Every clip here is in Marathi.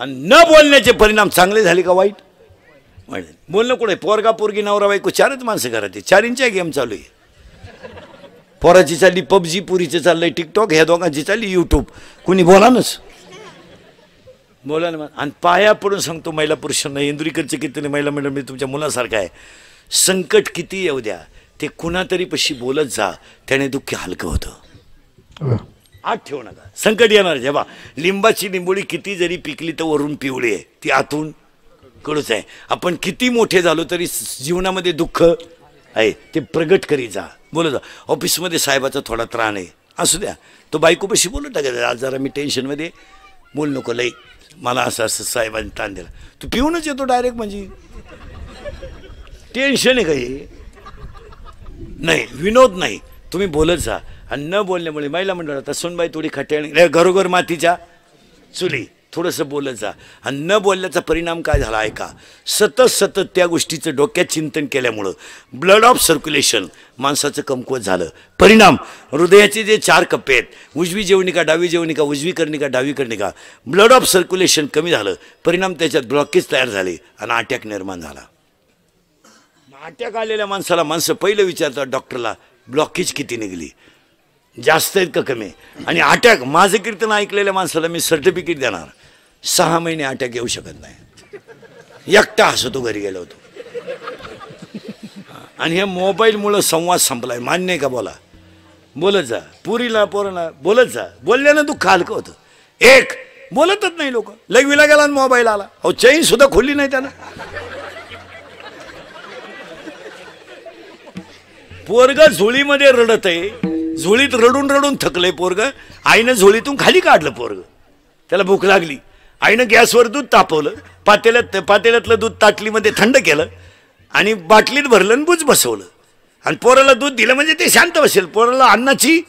आणि न बोलण्याचे परिणाम चांगले झाले का वाईट? बोलणं कुठे? पोरगा पोरगी नवरा बायको चारच माणसं घरात आहे, चारींच्या गेम चालू आहे. पोराची चालली पबजी, पुरीचं चाललंय टिकटॉक, ह्या दोघांची चालली यूट्यूब. कुणी बोलानच बोला ना. आणि पाया पडून सांगतो महिला पुरुषांना, इंदुरीकरचे कीर्तने महिला मंडळ मी तुमच्या मुलासारखं आहे. संकट किती येऊ द्या, ते कुणातरी पशी बोलत जा, त्याने दुःख हलकं होतं. आत ठेवू नका. संकट येणार जेव्हा. लिंबाची लिंबोळी किती जरी पिकली तर वरून पिवळी आहे, ती आतून कडूच आहे. आपण किती मोठे झालो तरी जीवनामध्ये दुःख आहे, ते प्रगट करी जा, बोलत जा. ऑफिसमध्ये साहेबाचा थोडा त्राण आहे, असू द्या, तो बायकोपाशी बोलत टाकायचा, आज जरा मी टेन्शनमध्ये, बोल नको लई, मला असं असं साहेबांनी ताण दिला. तू पिऊनच येतो डायरेक्ट, म्हणजे टेन्शन आहे काही नाही, विनोद नाही, तुम्ही बोलत जा. आणि न बोलण्यामुळे महिला मंडळात सोनबाई थोडी खट्याळी, घरोघर मातीच्या चुली, थोडंसं बोलत जा. आणि न बोलल्याचा परिणाम काय झाला ऐका. सतत त्या गोष्टीचं डोक्यात चिंतन केल्यामुळं ब्लड ऑफ सर्क्युलेशन माणसाचं कमकुवत झालं. परिणाम हृदयाचे जे 4 कप्पे आहेत, उजवी जेवणिका, डावी जेवणिका, उजवी कर्णिका, डावी कर्णिका, ब्लड ऑफ सर्क्युलेशन कमी झालं. परिणाम त्याच्यात ब्लॉकेज तयार झाले आणि अटॅक निर्माण झाला. अटॅक आलेल्या माणसाला माणसं पहिलं विचारतात डॉक्टरला, ब्लॉकेज किती निघली, जास्त आहेत का कमी? आणि अटॅक, माझं कीर्तन ऐकलेल्या माणसाला मी सर्टिफिकेट देणार, 6 महिने अटॅक येऊ शकत नाही. एकटा हसतो घरी गेलो होतो. आणि हे मोबाईलमुळं संवाद संपलाय, मान्य आहे का? बोला, बोलत जा. पुरीला पोराला बोलत जा, बोलल्यानं दुःख हलकं होतं. एक बोलतच नाही लोक, लघवीला गेला आणि मोबाईल आला, अहो चैन सुद्धा खोलली नाही त्यानं. पोरग झोळीमध्ये रडत आहे, झोळीत रडून रडून थकलंय पोरग. आईनं झोळीतून खाली काढलं पोरग, त्याला भूक लागली. आईनं गॅसवर दूध तापवलं, पातेल्यातलं दूध ताटलीमध्ये थंड केलं आणि बाटलीत भरलं आणि बुज बसवलं. आणि पोराला दूध दिलं म्हणजे ते शांत बसेल. पोराला अन्नाची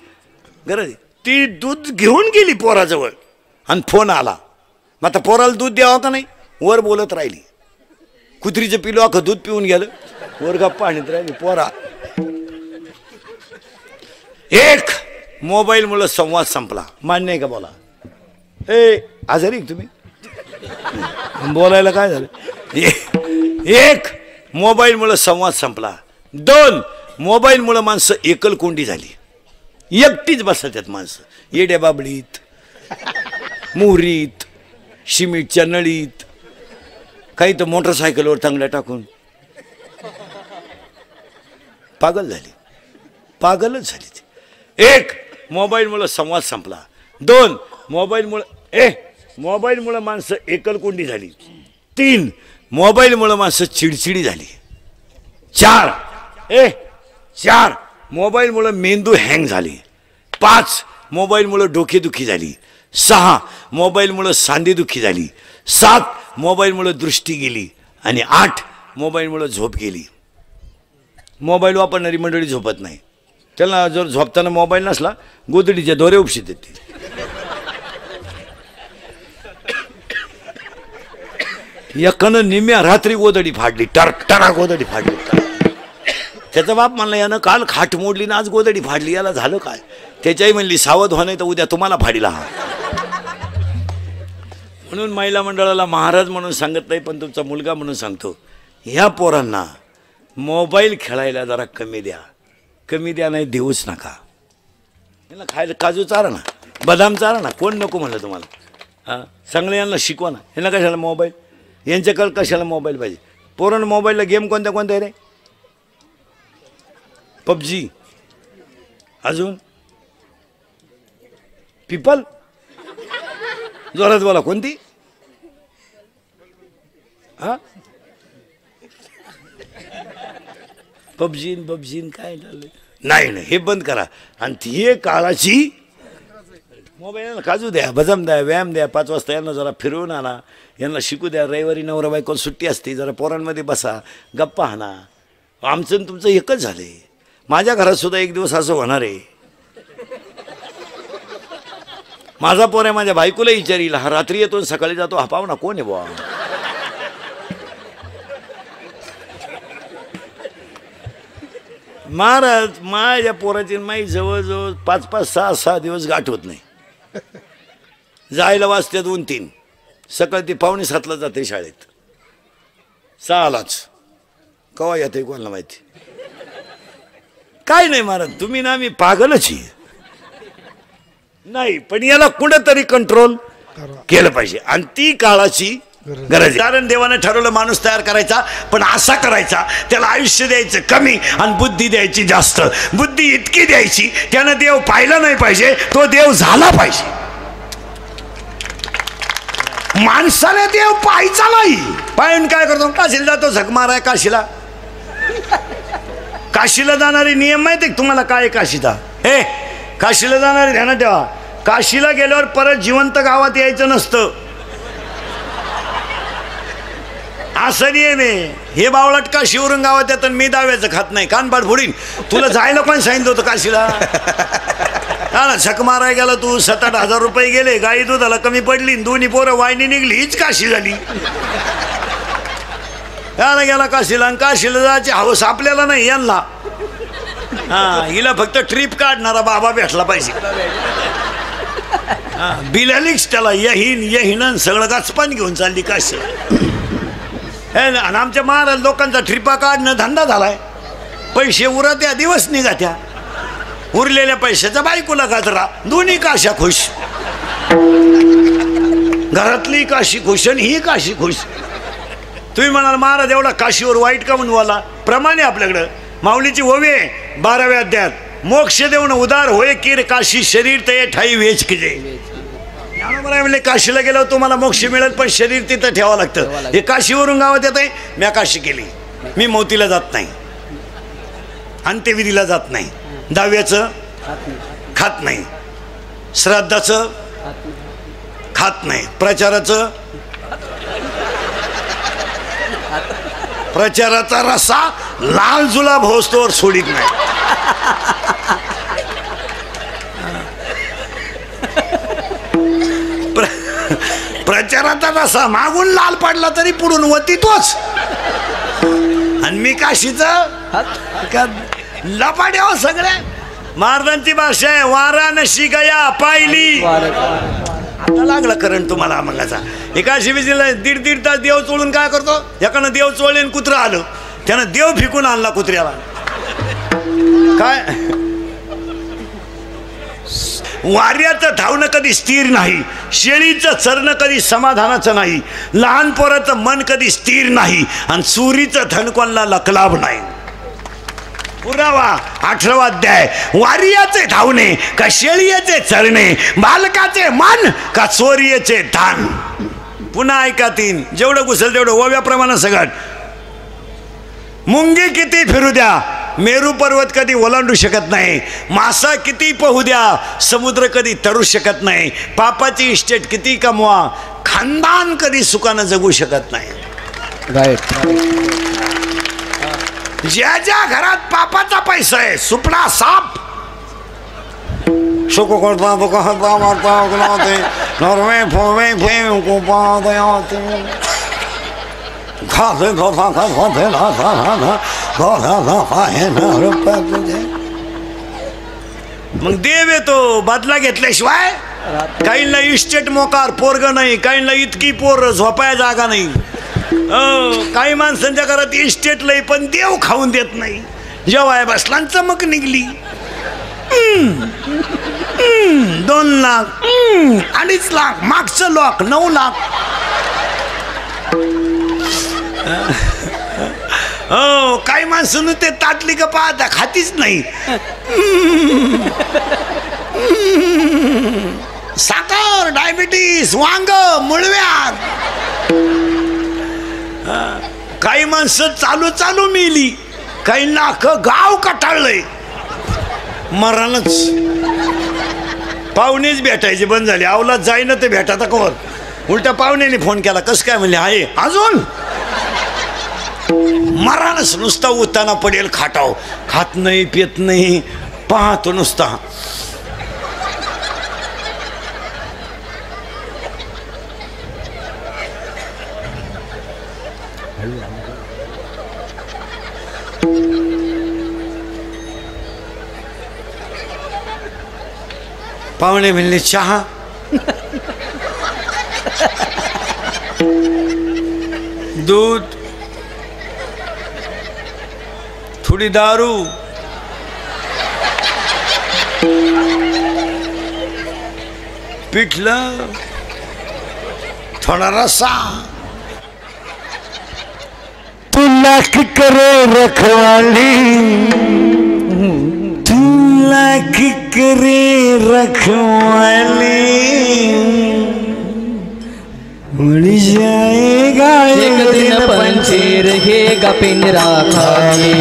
गरज आहे, ती दूध घेऊन गेली पोराजवळ आणि फोन आला. मग आता पोराला दूध द्यावं का नाही? वर बोलत राहिली. कुत्रीचं पिलो अख्खं दूध पिऊन गेलं, वर गप्पा आणत राहिली. पोरा एक मोबाईलमुळे संवाद संपला, मान्य आहे का? बोला. आजारी तुम्ही बोलायला काय झालं? एक मोबाईलमुळे संवाद संपला. 2 मोबाईलमुळे माणसं एकलकोंडी झाली, एकटीच बसतात माणसं. येड्या बाबळीत, मोहरीत, शिमिटच्या नळीत, काही तर मोटरसायकलवर चांगल्या टाकून पागल झाली, पागलच झाली. एक मोबाईलमुळे संवाद संपला. 2 मोबाईलमुळे माणसं एकलकोंडी झाली. 3 मोबाईलमुळे माणसं चिडचिडी झाली. 4 मोबाईलमुळे मेंदू हँग झाली. 5 मोबाईलमुळे डोकेदुखी झाली. 6 मोबाईलमुळे सांधेदुखी झाली. 7 मोबाईलमुळे दृष्टी गेली. आणि 8 मोबाईलमुळे झोप गेली. मोबाईल वापरणारी मंडळी झोपत नाही, त्याला जर झोपताना मोबाईल नसला गोदडीच्या दोरे उपशीत येते. एकानं निम्या रात्री गोदडी फाडली, टरा गोदडी फाडली. त्याचा बाप म्हणला, यानं काल खाट मोडली ना आज गोदडी फाडली, याला झालं काय? त्याच्याही म्हणली, सावध व्हा नाही तर उद्या तुम्हाला फाडीला. हा म्हणून महिला मंडळाला महाराज म्हणून सांगत नाही, पण तुमचा मुलगा म्हणून सांगतो, ह्या पोरांना मोबाईल खेळायला जरा कमी द्या. कमी द्या नाही, देऊच नका. यांना खायला काजू चारा ना, बदाम चारा ना, कोण नको म्हणलं तुम्हाला? हां, चांगलं यांना शिकवा ना. यांना कशाला मोबाईल? यांच्याकडे कशाला मोबाईल पाहिजे? पोरांना मोबाईलला गेम कोणत्या कोणत्या रे? पबजी, अजून पिपल, जोरात बोला, कोणती? हा, पबजीन काय झालं? नाही, हे बंद करा. आणि हे काळाची मोबाईल काजू द्या, बदाम द्या, व्यायाम द्या. 5 वाजता यांना जरा फिरवून आणा, यांना शिकू द्या. रविवारी नवरा बायको सुट्टी असते, जरा पोरांमध्ये बसा, गप्पा हाणा. आमचं आणि तुमचं एकच झालंय. माझ्या घरात सुद्धा एक दिवस असं होणार आहे. माझा पोर आहे, माझ्या बायकोला विचारील, हा रात्री येतो आणि सकाळी जातो, हा पाहुणा कोण आहे बुवा? महाराज, माझ्या पोराची माई जवळजवळ 5-5, 6-6 दिवस गाठ होत नाही. जायला वाजते 2-3, सकाळी ती 6:45 जाते शाळेत, 6लाच. कवा येते कोणाला माहिती. काय नाही महाराज, तुम्ही ना मी पागलच आहे. नाही पण याला कुठेतरी कंट्रोल केलं पाहिजे आणि ती काळाची गरज आहे. कारण देवाने ठरवलं माणूस तयार करायचा, पण असा करायचा त्याला आयुष्य द्यायचं कमी आणि बुद्धी द्यायची जास्त. बुद्धी इतकी द्यायची त्यानं देव पाहिला नाही पाहिजे, तो देव झाला पाहिजे. माणसाने देव पाहायचा नाही. पाहून काय करतो, काशीला जातो झक माराय. काशीला जाणारे नियम माहिती तुम्हाला काय काशीचा? हे काशीला जाणारे ध्यानात ठेवा, काशीला गेल्यावर परत जिवंत गावात यायचं नसतं, असं नियम आहे. हे बावळट काशीवरून गावात येतात, मी दाव्याचं खात नाही, कानपाड फोडीन. तुला जायला कोण सांगितलं होतं काशीला? हा झक माराय गेला तू, 7-8 हजार रुपये गेले, गाई दुधाला कमी पडली, 2 पोरं वाहिनी निघली, हीच काशी झाली. याला गेला काशीला, आणि काशीला जायची हवस आपल्याला नाही, यांना. हा हिला फक्त ट्रिप काढणारा बाबा भेटला पाहिजे. बिलालीच त्याला यहीन सगळं गाचपान घेऊन चालली काशी. आणि आमच्या महाराज लोकांचा ट्रिपा काढणं धंदा झालाय. पैसे उरत्या दिवस निघत्या, उरलेल्या पैशाचा बायकोला गाजरा, दोन्ही काशा खुश. घरातली काशी खुश आणि ही काशी खुश. तुम्ही म्हणाल महाराज एवढा काशीवर वाईट का म्हणून वाला? प्रमाणे आपल्याकडं माऊलीची ओवी आहे 12व्या अध्यायात, मोक्ष देऊन उदार होय कीर काशी शरीर ते ठाई वेच किजे. ज्ञानोबा म्हणले काशीला गेल्यावर तुम्हाला मोक्ष मिळेल, पण शरीर तिथं ठेवावं लागतं. हे काशीवरून गावात येत आहे, मी काशी केली, मी मोतीला जात नाही, अंत्यविधीला जात नाही, दहाव्याचं खात नाही, श्राद्धाचं खात नाही, प्रचाराचा रस्सा लाल जुलाब होस्तोवर सोडित नाही. प्रचाराचा रस्सा मागून लाल पडला तरी पुढून वती तोच. आणि मी काशीचं लपाड्यावर सगळे. महाराजांची भाषा आहे, वाराणसी गया पाहिली. आता लागला करंट तुम्हाला मगाचा. एका शिवीजीला 1.5 तास देव चोळून काय करतो, एकानं देव चोळले आणि कुत्रा आलं, त्यानं देव फिकून आणला कुत्र्याला. काय वाऱ्याचं धावणं कधी स्थिर नाही, शेळीचं चरणं कधी समाधानाचं नाही, लहान पोराचं मन कधी स्थिर नाही, आणि चोरीचं धन कोणाला लकलाभ नाही. पुरावा 18वा अध्याय. वारियाचे धावणे का शेळीचे चरणे, बालकाचे मन का चोरीचे धान. पुन्हा ऐका 3, जेवढं घुसल तेवढं ओव्याप्रमाणे सगळं. मुंगी किती फिरू द्या, मेरू पर्वत कधी ओलांडू शकत नाही. मासा किती पोहू द्या, समुद्र कधी तरू शकत नाही. पापाची इस्टेट किती कमवा, खानदान कधी सुखानं जगू शकत नाही. ज्या ज्या घरात पापाचा पैसा आहे, सुपडा साप सुख करता तो कहता मारता गुलाते नरवे फोवे फेम को पादयाते खासे धोथा का धोथे ना सा ना धोथा ना पाहे ना रुपये. मग देव येतो बदला घेतल्याशिवाय. काहींना इस्टेट मोकार पोरग नाही, काहींना इतकी पोर झोपाय जागा नाही. काही माणसांच्या घरात इस्टेट लई पण देव खाऊन देत नाही. जेव्हा बसला चमक निघली. 2 लाख 2.5 लाख, मागचं लॉक 9 लाख. हो काही माणसं ते ताटली का पाहता खातीच नाही. साखर, डायबिटीस, वांग, मुळव्याध. काही माणसं चालू चालू मेली, काही नाक गाव कटाळलंय. मरणच. पाहुणेच भेटायचे बंद झाले. अवलाद जाईना ते भेटाता कवर. उलट्या पाहुण्याने फोन केला, कसं काय म्हणले, आहे अजून. मरणच. नुसता उताना पडेल खाटाव, खात नाही पित नाही, पाहतो नुसता. पाहुणे म्हणले चहा. दूध, थोडी दारू, पिठलं, थोडा रस्सा, तू लाख करे रखवाली, तू लाख करे रखवाली, उड़ जाएगा एक दिन पंछी रहेगा पिंजरा खाली,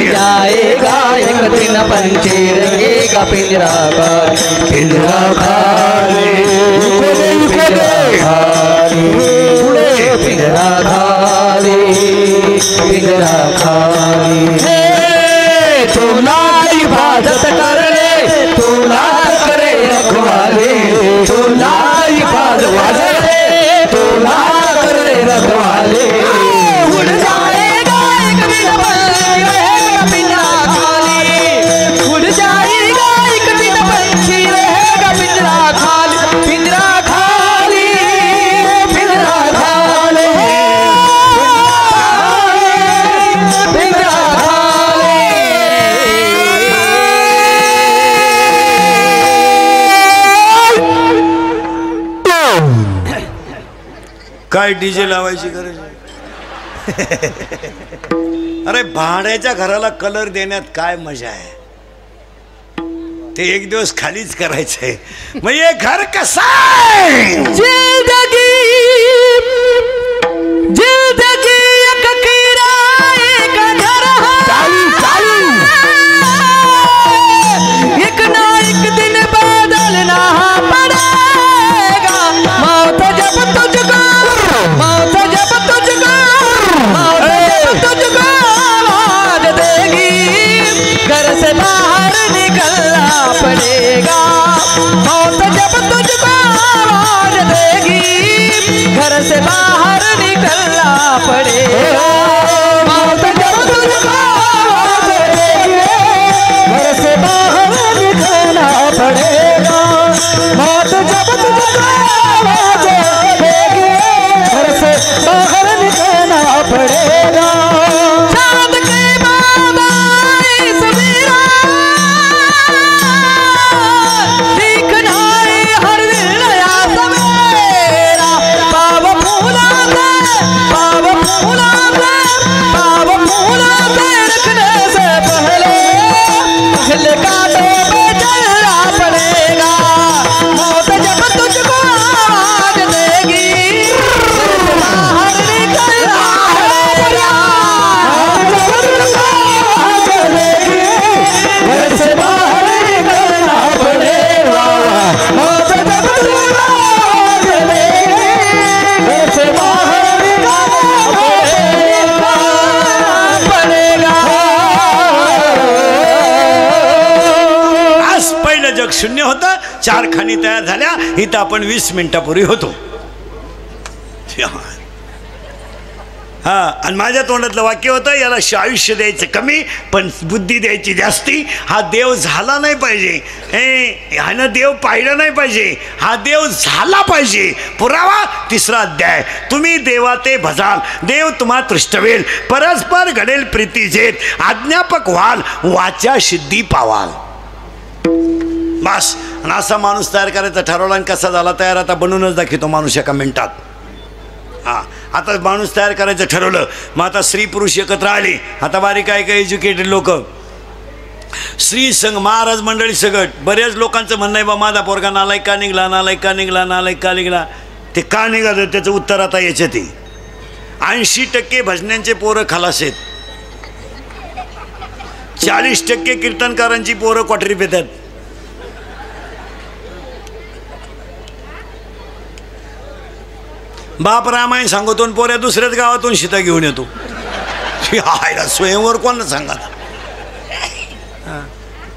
जाएगा एक दिन पंछी रहेगा पिंजरा खाली, पिंजरा खाली, पिंजरा खाली, पिंजरा खाली, पिंजरा खाली। तू ना इबादत कर ले, तू ना करे रखवाली, तू ना इबादत तो ना करे रखवाले, उड़ जाएगा एक दिन पंछी रहेगा पिंजरा खाली, उड़ जाएगा एक दिन पंछी रहेगा पिंजरा खाली, पिंजरा खाली, पिंजरा खाली, पिंजरा खाली। काय डीजे लावायची गरज आहे? अरे भाड्याच्या घराला कलर देण्यात काय मजा आहे? ते एक दिवस खालीच करायचंय. मग हे घर कसं आहे? जिंदगी जिंदगी एक किराए का घर है, एक ना एक दिन बदलना पड़ेगा, मौत जब तुझको, मौत जब तुझको, मौत जब तुझको आवाज देगी, घर से बाहर निकलना पड़ेगा, मौत जब तुझको आवाज देगी, घर से बाहर निकलना पड़ेगा, मौत जब तुझको आवाज देगी, घर से बाहर निकलना पड़ेगा, मौत जब तुझको आवाज देगी, घर से बाहर निकलना पड़ेगा। चांद के बाद आई सवेरा, दिखना है हर दिन नया सवेरा, पाव फूला से, पाव फूला से, पाव फूला से रखने से पहले पहले कांटों पे चलना पड़ेगा, मौत जब तुझको आवाज देगी, घर से बाहर निकलना पड़ेगा, मौत जब तुझको आवाज देगी, घर से बाहर निकलना पड़ेगा, मौत जब तुझको आवाज देगी, घर से बाहर निकलना पड़ेगा। आज पहिलं जग शून्य होतं, 4 खाणी तयार झाल्या. इथं आपण 20 मिनिटापूर्वी होतो. हा, आणि माझ्या तोंडातलं वाक्य होतं, याला आयुष्य द्यायचं कमी पण बुद्धी द्यायची जास्ती. हा देव झाला नाही पाहिजे, ह्यानं देव पाहिलं नाही पाहिजे, हा देव झाला पाहिजे. पुरावा 3रा अध्याय. तुम्ही देवा ते भजाल, देव तुम्हा तृष्टवेल, परस्पर घडेल प्रीतीजेत, आज्ञापक व्हाल, वाचा सिद्धी पावाल. बस. आणि असा माणूस तयार करायचा ठरवला. आणि कसा झाला तयार? आता बनवूनच दाखवतो माणूस एका मिनिटात. हां, आता माणूस तयार करायचं ठरवलं. मग आता स्त्री पुरुष एकत्र आले. आता बारीक काय काय एज्युकेटेड लोक, स्त्री संघ, महाराज मंडळी सगट. बऱ्याच लोकांचं म्हणणं आहे, बा माझा पोरगा नालायक का निघला, नालायक का निघला, नालायक का निघला. ते का निघालं त्याचं उत्तर आता याच्यात आहे. 80% भजन्यांचे पोरं खलास आहेत, 40% कीर्तनकारांची पोरं क्वाटरी पेतात. बाप रामायण सांगतो, पोऱ्या दुसऱ्याच गावातून सीता घेऊन येतो. स्वयंवर कोण सांगा.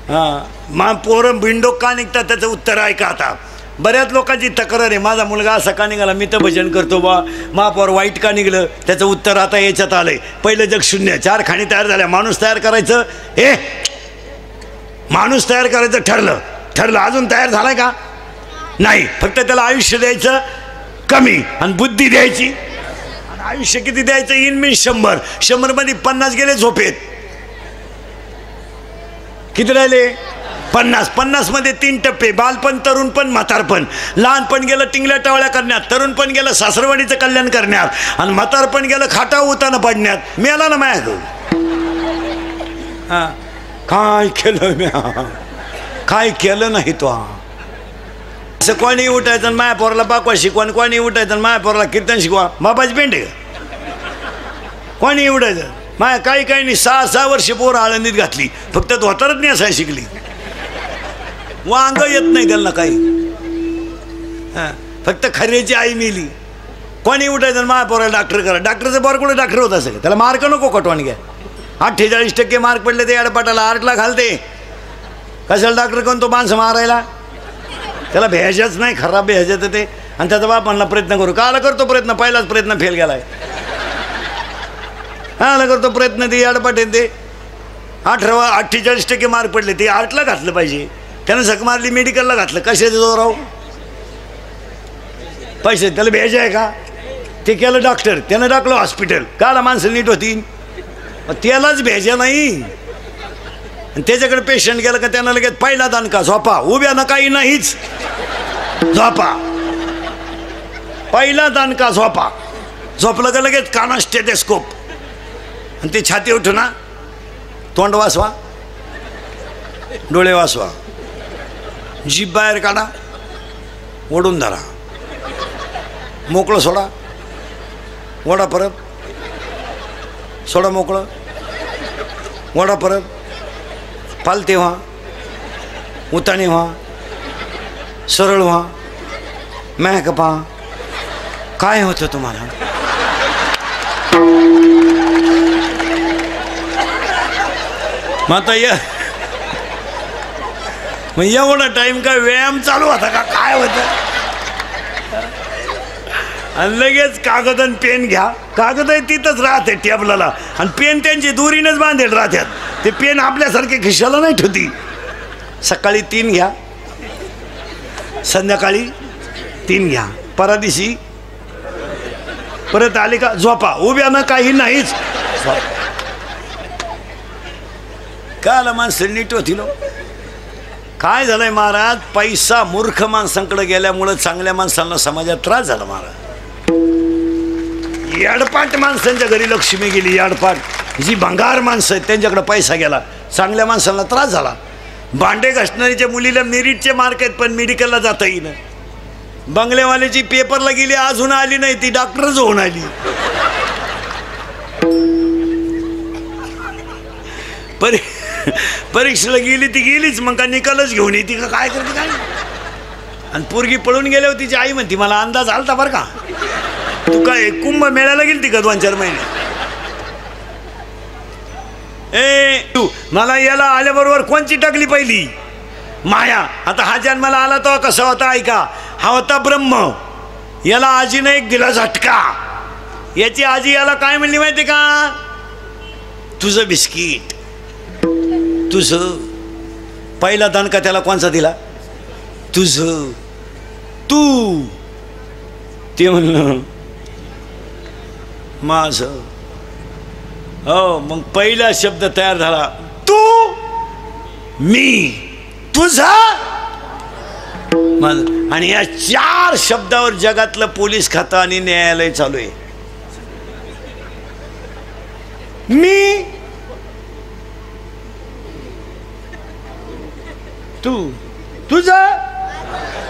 हां, मा पोरं बिंडोक का निघतात त्याचं उत्तर ऐका. आता बऱ्याच लोकांची तक्रार आहे, माझा मुलगा असा का निघाला, मी तर भजन करतो बा, महापौर वाईट का निघलं, त्याचं उत्तर आता याच्यात आलंय. पहिलं जग शून्य, 4 खाणी तयार झाल्या. माणूस तयार करायचं, माणूस तयार करायचं ठरलं. अजून तयार झालाय का? नाही. फक्त त्याला आयुष्य द्यायचं, कमी आणि बुद्धी द्यायची आणि आयुष्य किती द्यायचं इन मीन 100. 100 मध्ये 50 गेले झोपेत. किती राहिले 50. 50 मध्ये 3 टप्पे: बालपण, तरुणपण, म्हातारपण. लहानपण गेलं टिंगल्या टावळ्या करण्यात, तरुणपण गेलं सासरवाडीचं कल्याण करण्यात आणि म्हातारपण गेलं खाटा उताना पडण्यात. मेला ना माझ्या काय केलं म्या, काय केलं नाही तो. असं कोणी उठायचं आणि माया पोराला पाकवा शिकवा, कोणी उठायचं आणि माया पोराला कीर्तन शिकवा. बाबाची पेंड आहे का? कोणी उठायचं माया काही काही नाही. 6 वर्ष पोरं आळंदीत घातली, फक्त धोतरच नाही असाय शिकली. वांग येत नाही त्यांना काही. फक्त खऱ्याची आई मिली. कोणी उठायचं माझ्या पोराला डॉक्टर करा. डॉक्टरचं पोर कुठे डॉक्टर होत असेल, त्याला मार्क नको कटवान घ्या. 48% मार्क पडले ते अडपाटाला 8ला घालते. कशाला डॉक्टर कोण तो माणसं मारायला? त्याला भेजायच नाही, खराब भेजायचं ते. आणि त्याचा बाप म्हणला प्रयत्न करू. काला करतो प्रयत्न? पहिलाच प्रयत्न फेल गेलाय. काला करतो प्रयत्न? ते अडपाट ते 48% मार्क पडले ते 8ला घातलं पाहिजे. त्यानं झक मारली, मेडिकलला घातलं. कशाचं जोराव पैसे? त्याला भेज आहे का? ते केलं डॉक्टर, त्यानं टाकलं हॉस्पिटल. काला माणसं नीट होती? त्यालाच भेजा नाही. आणि त्याच्याकडे पेशंट गेलं का त्यानं लगेच पहिला दणका, झोपा. उभ्यानं काही नाहीच, झोपा. पहिला दणका, झोपा. झोपलं का लगेच काना स्टेथोस्कोप आणि ते छाती उठू ना. तोंड वाचवा, डोळे वाचवा, जीभ बाहेर काढा, ओढून धरा, मोकळं सोडा, ओढा परत, सोडा मोकळं, ओढा परत, पालते व्हा, उताणे व्हा, सरळ व्हा, मॅक पहा. काय होतं तुम्हाला? मग आता मग एवढा टाइम काय व्यायाम चालू होता का? काय होतं? आणि लगेच कागद आणि पेन घ्या. कागद आहे तिथंच राहते टेबलाला आणि पेन त्यांची दुरीनच बांधेल राहत्यात. ते पेन आपल्यासारखे खिशाला नाही ठेवती. सकाळी 3 घ्या, संध्याकाळी 3 घ्या, परादिशी परत आले का झोपा. उभ्यानं काही नाहीच. काला माणसं नीट होती लो. काय झालंय महाराज? पैसा मूर्ख माणसांकडे गेल्यामुळं चांगल्या माणसांना समाजात त्रास झाला महाराज. याडपाट माणसांच्या घरी लक्ष्मी गेली. याडपाट जी भंगार माणसं आहेत त्यांच्याकडे पैसा गेला, चांगल्या माणसांना त्रास झाला. भांडे घासणारीच्या मुलीला मेरिटचे मार्क आहेत पण मेडिकलला जाता येईना. बंगलेवाल्याची पेपरला गेली, अजून आली नाही, ती डॉक्टरच होऊन आली. परीक्षेला गेली ती गेलीच, मग का निकालच घेऊन येते का? काय करते काय? आणि पोरगी पळून गेल्यावर तिची आई म्हणती मला अंदाज आलता बरं का. तू काय कुंभ मेळ्याला गेली का 2-4 महिने? तू मला याला आल्याबरोबर कोणची टाकली पहिली? माया. आता हा जन्माला आला तो कसा होता ऐका. हा होता ब्रह्म. याला आजीनं एक दिला झटका. याची आजी याला काय म्हणली माहिती का? तुझं बिस्किट, तुझं. पहिला दणका त्याला कोणचा दिला? तुझं. तू. ते म्हणलं माझं. हो, मग पहिला शब्द तयार झाला. तू, मी, तुझा. आणि या 4 शब्दावर जगातलं पोलीस खातं आणि न्यायालय चालू आहे. मी, तू, तुझा.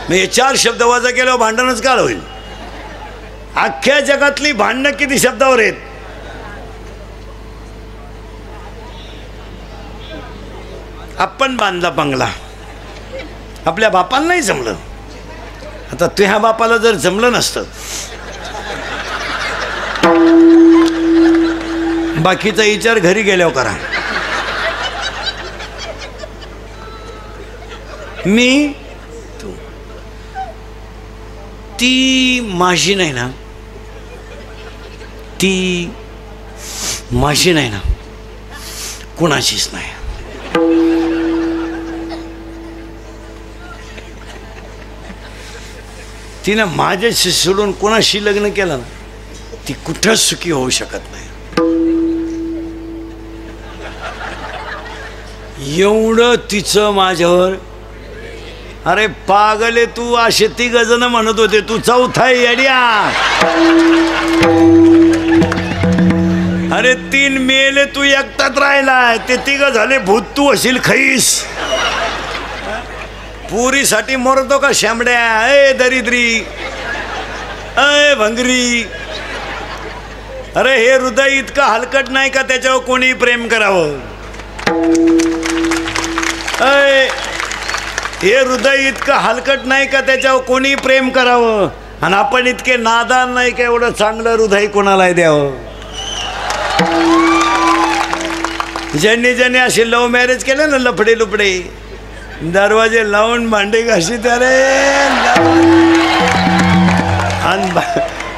मग हे 4 शब्द वजा केल्यावर भांडणच काळ होईल. अख्ख्या जगातली भांडणं किती शब्दावर आहेत? आपण बांधला बंगला, आपल्या बापाला नाही जमलं. आता तुझ्या बापाला जर जमलं नसतं, बाकीचा विचार घरी गेल्यावर करा. मी, तू. ती माझी नाही ना, ती माझी नाही ना, कुणाचीच नाही. तिनं माझ्याशी सोडून कोणाशी लग्न केलं ना ती कुठंच सुखी होऊ शकत नाही. एवढं तिचं माझ्यावर. अरे पागले तू, असे 3 जण म्हणत होते तू चौथा येड्या. अरे 3 मेले तू एकटाच राहिलाय, ते 3 झाले भूत, तू असेल खैस. पुरीसाठी मरतो का शांबड्या? ए दरिद्री, ए भंगरी. अरे हे हृदय इतकं हलकट नाही का त्याच्यावर कोणी प्रेम करावं? हे हृदय इतकं हलकट नाही का त्याच्यावर कोणी प्रेम करावं? आणि आपण इतके नादान नाही का एवढं चांगलं हृदय कोणाला द्यावं? ज्यांनी ज्यांनी असे लव्ह मॅरेज केलं ना, लफडे लुपडे, दरवाजे लावून भांडे घाशीत अरे,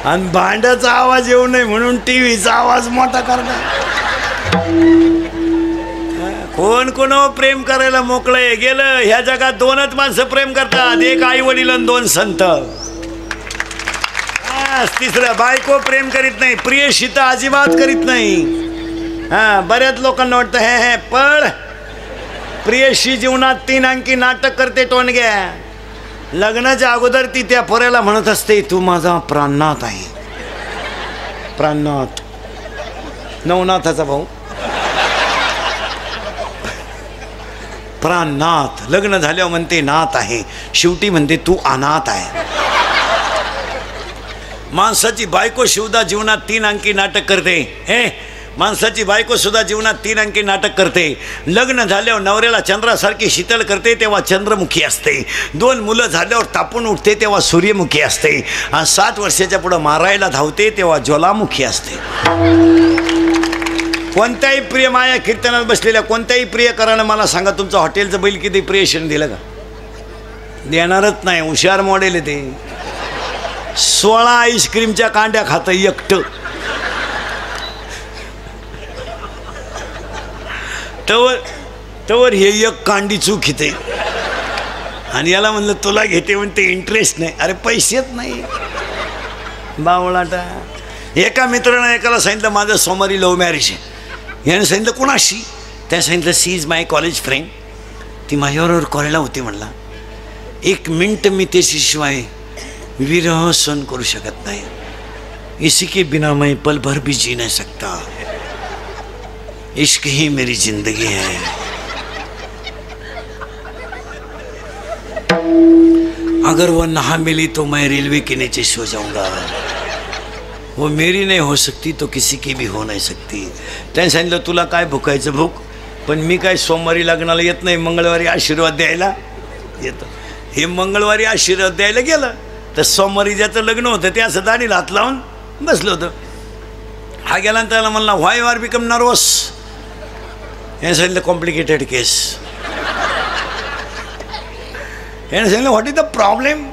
आणि भांड्याचा आवाज येऊ नये म्हणून टीव्हीचा आवाज मोठा करणार. कोण कोणावर प्रेम करायला मोकळं गेलं? ह्या जगात 2च माणसं प्रेम करतात, एक आई वडील आणि 2 संत. तिसरं बायको प्रेम करीत नाही, प्रियशी तर अजिबात करीत नाही. बऱ्याच लोकांना वाटतं हे पण प्रियशी जीवनात 3 अंकी नाटक करते टोनग्या. लग्नाच्या अगोदर ती त्या पोऱ्याला म्हणत असते तू माझा प्राणनाथ आहे. प्राणनाथ, नवनाथाचा भाऊ. प्राणनाथ. लग्न झाल्यावर म्हणते नाथ आहे, शेवटी म्हणते तू अनाथ आहे. माणसाची बायको सुद्धा जीवनात 3 अंकी नाटक करते. माणसाची बायको सुद्धा जीवनात 3 अंकी नाटक करते. लग्न झाल्यावर नवऱ्याला चंद्रासारखी शीतल करते तेव्हा चंद्रमुखी असते. 2 मुलं झाल्यावर तापून उठते तेव्हा सूर्यमुखी असते. आणि 7 वर्षाच्या पुढं मारायला धावते तेव्हा ज्वालामुखी असते. कोणत्याही प्रिय माया कीर्तनात बसलेल्या कोणत्याही प्रियकरानं मला सांगा तुमचं हॉटेलचं बैल किती प्रियशन दिलं का? देणारच नाही. हुशार मॉडेल आहे ते. 16 आईस्क्रीमच्या कांड्या खातं एकटं. तवर हे एक कांडी चूक येते. आणि याला म्हणलं तुला घेते म्हणते इंटरेस्ट नाही. अरे पैसेच नाही बावळाटा. एका मित्रानं एकाला सांगितलं माझं सोमवारी लव्ह मॅरेज आहे. याने सांगितलं कोणाशी? त्याने सांगितलं she is my college friend. ती माझ्याबरोबर कॉलेजला होती. म्हणला 1 मिनट मी त्याच्याशिवाय विरह सहन करू शकत नाही. इसी के बिना मैं पल भर भी जी नहीं सकता. इश्क ही मेरी जिंदगी है. अगर वो ना मिली तो मैं रेलवे के नीचे सो जाऊंगा. वो मेरी नहीं हो सकती तो किसी की भी हो नहीं सकती. त्याने सांगितलं तुला काय भुकायचं भूक, पण मी काय सोमवारी लग्नाला येत नाही, मंगळवारी आशीर्वाद द्यायला येतो. हे मंगळवारी आशीर्वाद द्यायला गेलं तर सोमवारी ज्याचं लग्न होतं ते असं दाढीला हात लावून बसलं होतं. हा गेला आणि त्याला म्हणला व्हाय यू आर बिकम नर्वस. याने सांगितलं कॉम्प्लिकेटेड केस. याने सांगितलं व्हॉट इज द प्रॉब्लेम?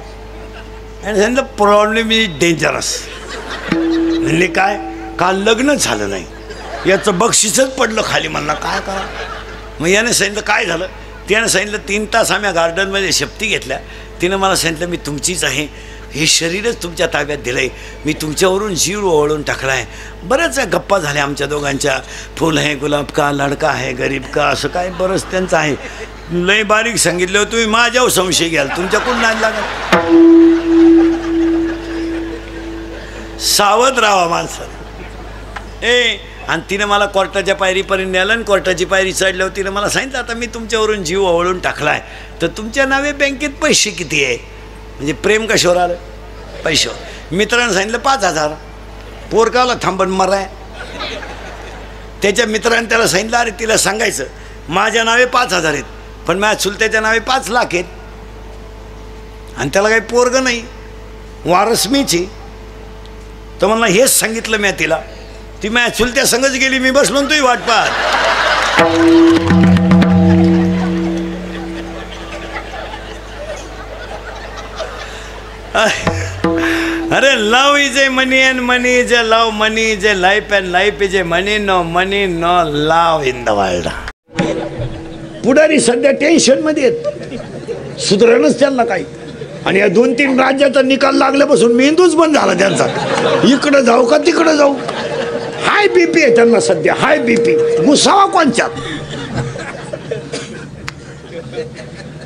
याने सांगितलं प्रॉब्लेम इज डेंजरस. म्हणले काय? काल लग्न झालं नाही, याचं बक्षीसच पडलं खाली. म्हणला काय करा? मग याने सांगितलं काय झालं? त्यानं सांगितलं 3 तास आम्ही गार्डनमध्ये शपथी घेतल्या. तिनं मला सांगितलं मी तुमचीच आहे, हे शरीरच तुमच्या ताब्यात दिलं आहे, मी तुमच्यावरून जीव ओवाळून टाकला आहे. बऱ्याच गप्पा झाल्या आमच्या दोघांच्या. फुल आहे गुलाब का, लडका आहे गरीब का, असं काय बरंच त्यांचं आहे. लय बारीक सांगितलं. तुम्ही माझ्यावर संशय घ्याल, तुमच्याकडून नाही लागत. सावध राहा माणसानं. आणि तिनं मला कोर्टाच्या पायरीपर्यंत नेलं आणि कोर्टाची पायरी चढल्यावर तिनं मला सांगितलं आता मी तुमच्यावरून जीव ओवाळून टाकला आहे, तर तुमच्या नावे बँकेत पैसे किती आहे? म्हणजे प्रेम कशावर आलं? पैशावर. मित्रानं सांगितलं 5,000. पोरगावला थांबण मराय. त्याच्या मित्रांनी त्याला सांगितलं अरे तिला सांगायचं माझ्या नावे 5,000 आहेत, पण माझ्या चुलत्याच्या नावे 5 लाख आहेत. आणि त्याला काही पोरगं नाही, वारस मीच आहे. तर म्हणला हेच सांगितलं मी तिला. ती माझ्या चुलत्या संगच गेली, मी बसलो तुही वाट पाहत. अरे love is a money and money is a love. Money is a life and life is a money. No money no love in the world. पुढारी सध्या टेन्शन मध्ये आहेत, सुधारणच त्यांना काही. आणि या 2-3 राज्याचा निकाल लागल्यापासून मेंदूच बंद झाला त्यांचा. इकडं जाऊ का तिकडं जाऊ. हाय बीपी आहे त्यांना सध्या, हाय बीपी. घुसावा कोणच्यात.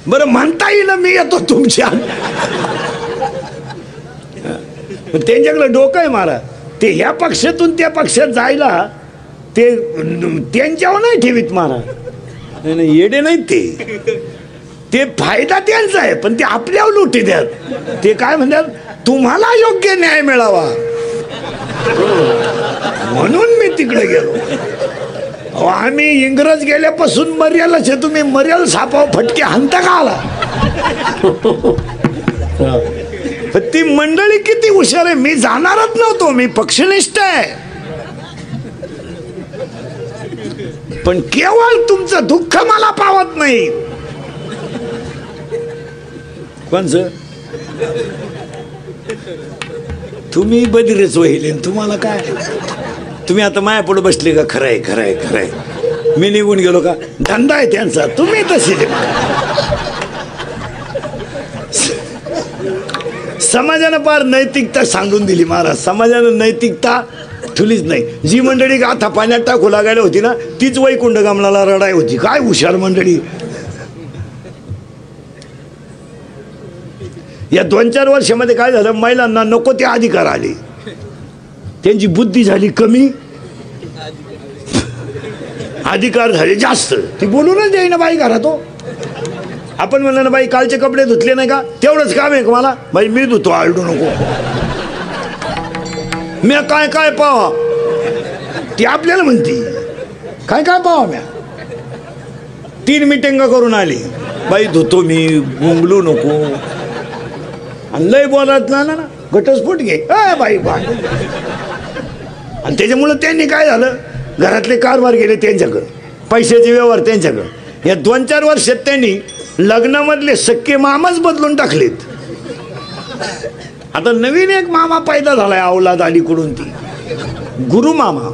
बरं म्हणता येईल मी येतो तुमच्या. त्यांच्याकडे डोकं आहे मारा. ते ह्या पक्षातून त्या पक्षात जायला ते त्यांच्यावर नाही ठेवीत मारा. नाही येडे नाहीत ते फायदा त्यांचा आहे पण ते आपल्यावर लुटी द्यात. ते काय म्हणतात तुम्हाला योग्य न्याय मिळावा म्हणून मी तिकडे गेलो. आम्ही इंग्रज गेल्यापासून मर्यालाच आहे. तुम्ही मर्याल सापाव फटके हाणता का आला. ती मंडळी किती हुशार आहे. मी जाणारच नव्हतो. मी पक्षनिष्ठ आहे. पण केवळ तुमचं दुःख मला पावत नाही. कोणचं तुम्ही बदिरच होईल. तुम्हाला काय तुम्ही आता माया पुढे बसले का. खरंय खरंय खरंय. मी निघून गेलो का. धंदा आहे त्यांचा. तुम्ही तसे समाजानं फार नैतिकता सांगून दिली महाराज. समाजानं नैतिकता ठुलीच नाही. जी मंडळी आता पाण्यात टाकू लागायला होती ना तीच वैकुंठ गमनाला रडाय होती. काय हुशार मंडळी. या 2-4 वर्षामध्ये काय झालं महिलांना नको ते अधिकार आले. त्यांची बुद्धी झाली कमी, अधिकार झाले जास्त. ती बोलूनच देईना बाई घरात. आपण म्हणलं ना बाई कालचे कपडे धुतले नाही का तेवढंच काम आहे का मला. बाई मी धुतो आरडू नको. मी काय काय पाहा ती आपल्याला म्हणती काय काय पाहा. म्या 3 मिटिंगा करून आली. बाई धुतो मी गुंगलू नको. आणि लय बोलत ना घटस्फोट घे बाई बा. आणि त्याच्यामुळं त्यांनी काय झालं घरातले कारभार गेले त्यांच्याकडं. पैशाचे व्यवहार त्यांच्याकडं. या 2-4 वर्षात त्यांनी लग्नामधले सख्खे मामाच बदलून टाकलेत. आता नवीन एक मामा पैदा झालाय औलाद अलीकडून. ती गुरु मामा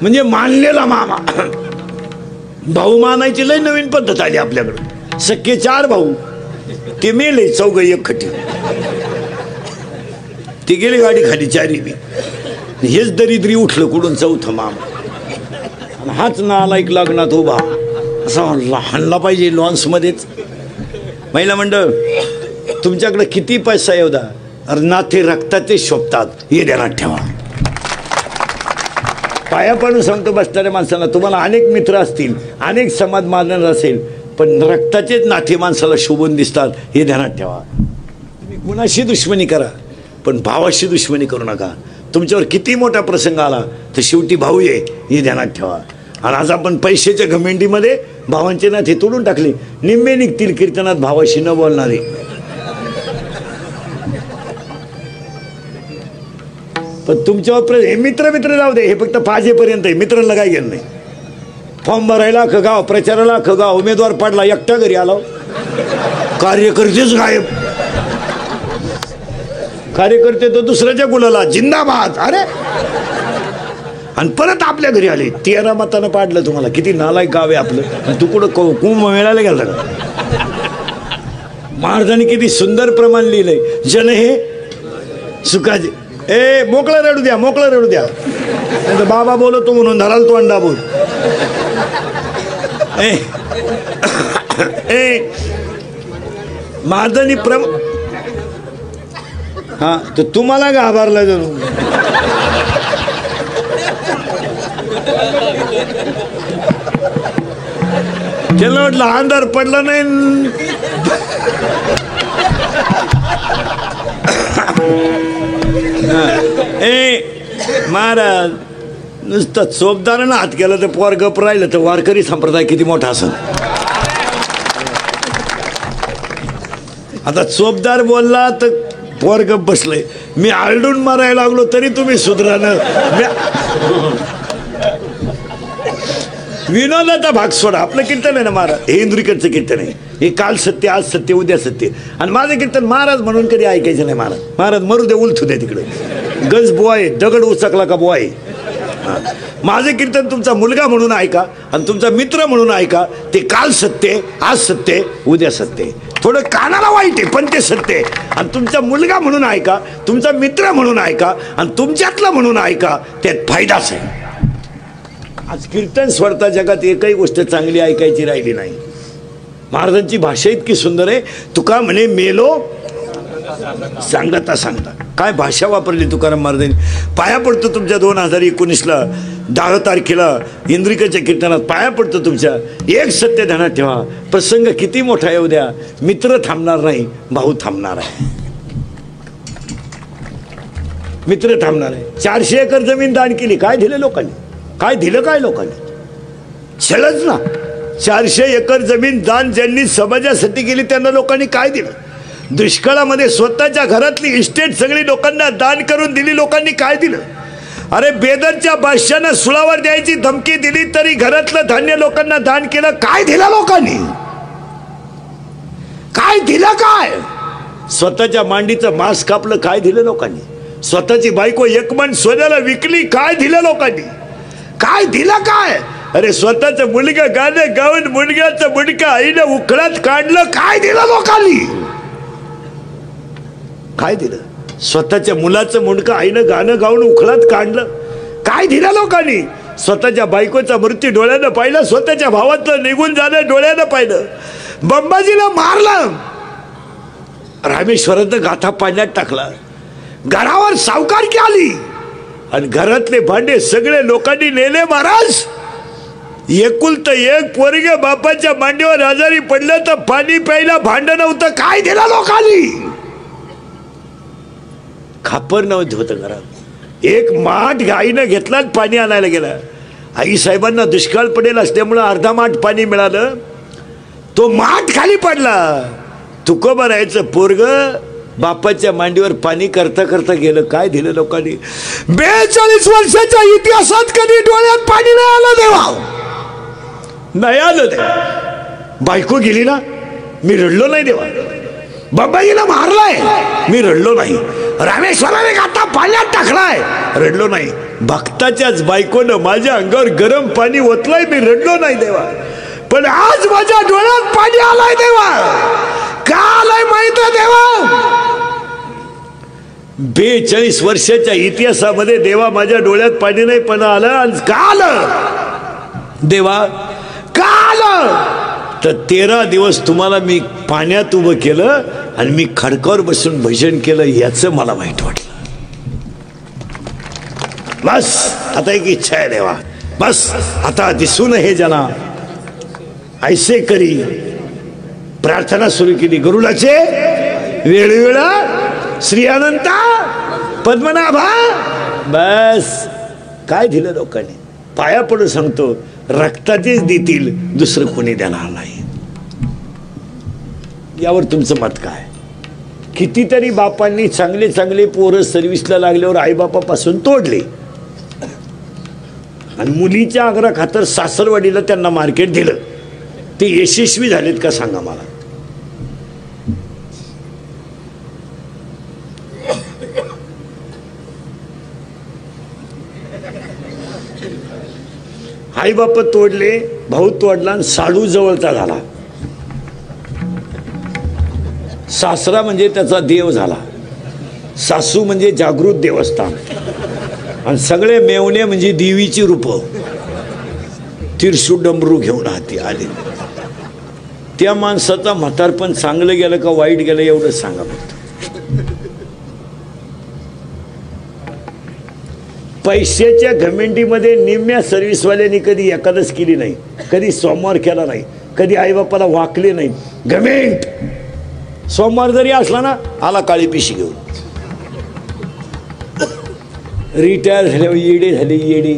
म्हणजे मानलेला मामा. भाऊ मानायची लय नवीन पद्धत आली आपल्याकडे. सख्खे 4 भाऊ ते मेले 4 एकखटी. ते गेले गाडी खाली 4 बी. हेच दरिद्री उठलं कुठून 4था मामा. हाच नालायक लग्नात उभा असा हाणला पाहिजे लॉन्समध्येच. महिला मंडळ तुमच्याकडे किती पैसा येऊदा अरे नाते रक्ताचे शोभतात हे ध्यानात ठेवा. पाया पडून सांगतो बसणाऱ्या माणसाला तुम्हाला अनेक मित्र असतील अनेक समाज मानणार असेल पण रक्ताचेच नाते माणसाला शोभून दिसतात हे ध्यानात ठेवा. तुम्ही कुणाशी दुश्मनी करा पण भावाशी दुश्मनी करू नका. तुमच्यावर किती मोठा प्रसंग आला तर शेवटी भाऊ आहे हे ध्यानात ठेवा. आणि आज आपण पैशाच्या घमेंडीमध्ये भावांचे नाते तोडून टाकले. निम्मे निघतील कीर्तनात भावाशी न बोलणारे. पण तुमच्यावर हे मित्र जाऊ दे. हे फक्त 5 पर्यंत आहे. मित्रांना काय घेणं नाही. फॉर्म भरायला गाव प्रचाराला गाव उमेदवार पडला एकटा घरी आला. कार्यकर्तेच गायब. कार्यकर्ते तर दुसऱ्याच्या गुलाला जिंदाबाद. अरे आणि परत आपल्या घरी आले. 13 मतानं पाडलं तुम्हाला. किती नालायक गाव आहे आपलं. तू कुठं कुंभमेळ्याला गेला का. महाराजांनी किती सुंदर प्रमाण लिहिलंय. जन हे सुखाचे. मोकळं रडू द्या मोकळं रडू द्या. नाही तर बाबा बोलतो म्हणून धराल तो अंडा बोल. महाराजांनी हा तर तुम्हाला घाबरला जणू. त्याला वाटलं अंधार पडला नाही. महाराज नुसतं चोपदारानं हात केला तर पोर गप राहिलं तर वारकरी संप्रदाय किती मोठा असेल. आता चोपदार बोलला तर पोर गप बसलंय. मी आरडून मारायला लागलो तरी तुम्ही सुधरानं. विनोदाचा भाग सोडा. आपलं कीर्तन आहे ना महाराज हे इंद्रिकडचं कीर्तन आहे. हे काल सत्य आज सत्य उद्या सत्य. आणि माझं कीर्तन महाराज म्हणून कधी ऐकायचं नाही. महाराज मरू दे उलथू दे तिकडे. गज बुवा आहे दगड उचकला का बुवा आहे. माझं कीर्तन तुमचा मुलगा म्हणून ऐका आणि तुमचा मित्र म्हणून ऐका. ते काल सत्य, आज सत्य, उद्या सत्य. थोडं कानाला वाईट आहे पण ते सत्य आहे. आणि तुमचा मुलगा म्हणून ऐका, तुमचा मित्र म्हणून ऐका आणि तुमच्यातलं म्हणून ऐका, त्यात फायदाच आहे. आज कीर्तन स्वरता जगात एकही गोष्ट चांगली ऐकायची राहिली नाही. महाराजांची भाषा इतकी सुंदर आहे. तुका म्हणे मेलो सांगता सांगता. काय भाषा वापरली तुकाराम महाराजांनी. पाया पडतो तुमच्या 2019ला 10 तारखेला इंद्रिकाच्या कीर्तनात पाया पडतो तुमच्या. एक सत्य ध्यानात ठेवा, प्रसंग किती मोठा येऊ द्या, मित्र थांबणार नाही, भाऊ थांबणार आहे. मित्र थांबणार आहे. 400 एकर जमीन दान केली. काय दिलं लोकांनी? काय दिलं काय लोकांनी? सहज ना. 400 एकर जमीन दान ज्यांनी समाजासाठी केली त्यांना लोकांनी काय दिलं? दुष्काळामध्ये स्वतःच्या घरातली इस्टेट सगळी लोकांना दान करून दिली. लोकांनी काय दिलं? अरे बेदरच्या बादशाहानं सुळावर द्यायची धमकी दिली तरी घरातलं धान्य लोकांना दान केलं. काय दिलं लोकांनी? काय दिलं? काय स्वतःच्या मांडीचं मांस कापलं. काय दिलं लोकांनी? स्वतःची बायको एकमन सोन्याला विकली. काय दिलं लोकांनी? काय दिलं? काय अरे स्वतःचं मुलगा गाणं गाऊन मुलग्याचं मुंडका आईनं उखळात काढलं. काय दिलं लोकांनी? काय दिलं? स्वतःच्या मुलाचं मुंडकं आईनं गाणं गाऊन उखळात काढलं. काय दिलं लोकांनी? स्वतःच्या बायकोचा मृत्यू डोळ्यानं पाहिलं, स्वतःच्या भावातलं निघून जाणं डोळ्यानं पाहिलं. बंबाजीला मारलं, रामेश्वरात गाथा पाण्यात टाकला, घरावर सावकारकी आली आणि घरातले भांडे सगळे लोकांनी नेले. महाराज एकुलतं एक पोरगे बापाच्या मांडीवर आजारी पडलं तर पाणी प्यायला भांड नव्हतं. काय दिलं लोकांनी? खापर नव्हतं होतं घरात. एक माठ गाईनं घेतला पाणी आणायला गेला. आई साहेबांना दुष्काळ पडेल असल्यामुळं अर्धा माठ पाणी मिळालं. तो माठ खाली पडला. तुकोबा राहायचं पोरग बापाच्या मांडीवर पाणी करता करता गेलं. काय दिलं लोकांनी? 42 वर्षाच्या इतिहासात कधी डोळ्यात पाणी नाही आलं देवा. नाही आलं देवा. बायको गेली ना, मी रडलो नाही देवा. बाबाजीला मारलाय, मी रडलो नाही. रामेश्वराने गाता पाण्यात टाकलाय, रडलो नाही. भक्ताच्याच बायकोनं माझ्या अंगावर गरम पाणी ओतलंय, मी रडलो नाही देवा. पण आज माझ्या डोळ्यात पाणी आलाय देवा. का आलाय माहित आहे देवा? 42 वर्षाच्या इतिहासामध्ये देवा माझ्या डोळ्यात पाणी नाही पण आलं. आणि का आलं देवा? का आलं? तर 13 दिवस तुम्हाला मी पाण्यात उभं केलं आणि मी खडकावर बसून भजन केलं, याचं मला वाईट वाटलं. बस आता एक इच्छा आहे देवा, बस आता दिसून हे जना ऐसे करी. प्रार्थना सुरू केली. गरुडाचे वेळोवेळा श्री अनंता पद्मनाभा. बस काय दिलं लोकांनी? पाया पडून सांगतो, रक्ताचेच देतील, दुसरं कोणी देणार नाही. यावर तुमचं मत काय? कितीतरी बापांनी चांगले चांगले पोरं सर्व्हिसला लागल्यावर आईबापापासून तोडले आणि मुलीच्या आग्रह खातर सासरवाडीला त्यांना मार्केट दिलं. ते यशस्वी झालेत का सांगा मला? आई बाप तोडले, भाऊ तोडला आणि साडू जवळचा झाला. सासरा म्हणजे त्याचा देव झाला, सासू म्हणजे जागृत देवस्थान, आणि सगळे मेवणे म्हणजे देवीची रूप. तिरसू डमरू घेऊन हाती आले. त्या माणसाचा म्हातारपण चांगलं गेलं का वाईट गेलं एवढं सांगा फक्त. पैशाच्या घमेंडीमध्ये निम्म्या सर्व्हिसवाल्यांनी कधी एकादश केली नाही, कधी सोमवार केला नाही, कधी आईबापाला वाकले नाही. घमेंट. सोमवार जरी असला ना, आला काळी पिशी घेऊन. रिटायर झाले, येडे झाले, येडे.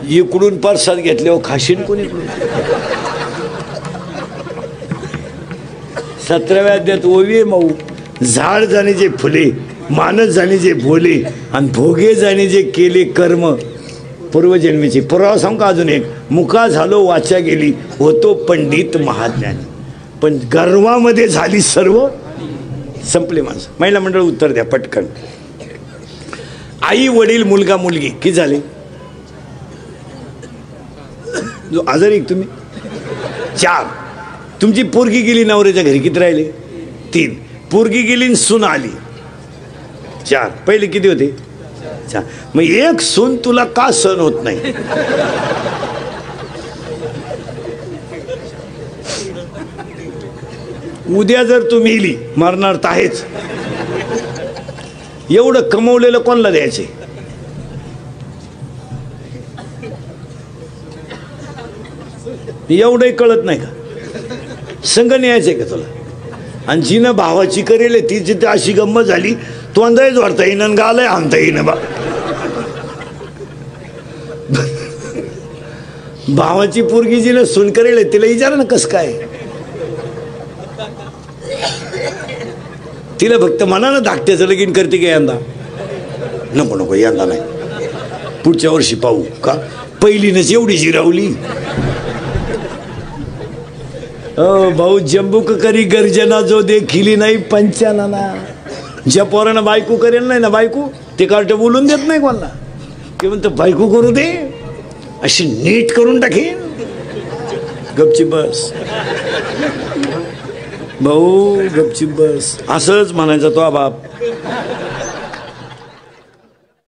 इकडून परसाद घेतल्यावर खाशीन कोणी? 17व्या अध्यायात ओवी मऊ. झाड जाणे जे फुले, मानस जाणे जे भोले, आणि भोगे जाणे जे केले कर्म, पूर्वजन्मीची पुरावा सांगू का अजून एक, मुका झालो वाचा गेली होतो पंडित महाज्ञानी, पण गर्वामध्ये झाली सर्व संपले माणसं. महिला मंडळ उत्तर द्या पटकन. आई वडील मुलगा मुलगी किती झाले? जो आजारी तुम्ही 4. तुमची पोरगी गेली नवऱ्याच्या घरी किती राहिले? 3. पोरगी गेली आणि सून आली 4. पहिले किती होते? 4. मग एक सून तुला का सहन होत नाही? उद्या जर तू मेली मरणार तर आहेच, एवढं कमवलेलं कोणाला द्यायचे? एवढंही कळत नाही का? संग न्यायचंय का तुला? आणि जिनं भावाची करेल तिची तर अशी गंमत झाली, तोंडाही जोडता येईन गालाय आणता येईन बा. भावाची पोरगी जिनं सून करेल तिला विचारा ना कसं काय. तिला फक्त म्हणा ना धाकट्याचं लगीन करते का यंदा? नको नको यंदा नाही, पुढच्या वर्षी पाहू. का पहिलीनच एवढी जिरावली? भाऊ जंबूक करी गर्जना जो देखिली नाही पंचाना. ज्या पोरानं बायको करेल नाही ना बायको, ते कार्ट बोलून देत नाही कोणाला. ते म्हणतं बायको करू दे, अशी नीट करून टाकेन. गपची बस भाऊ, गपची बस. असंच म्हणायचा तो बाप.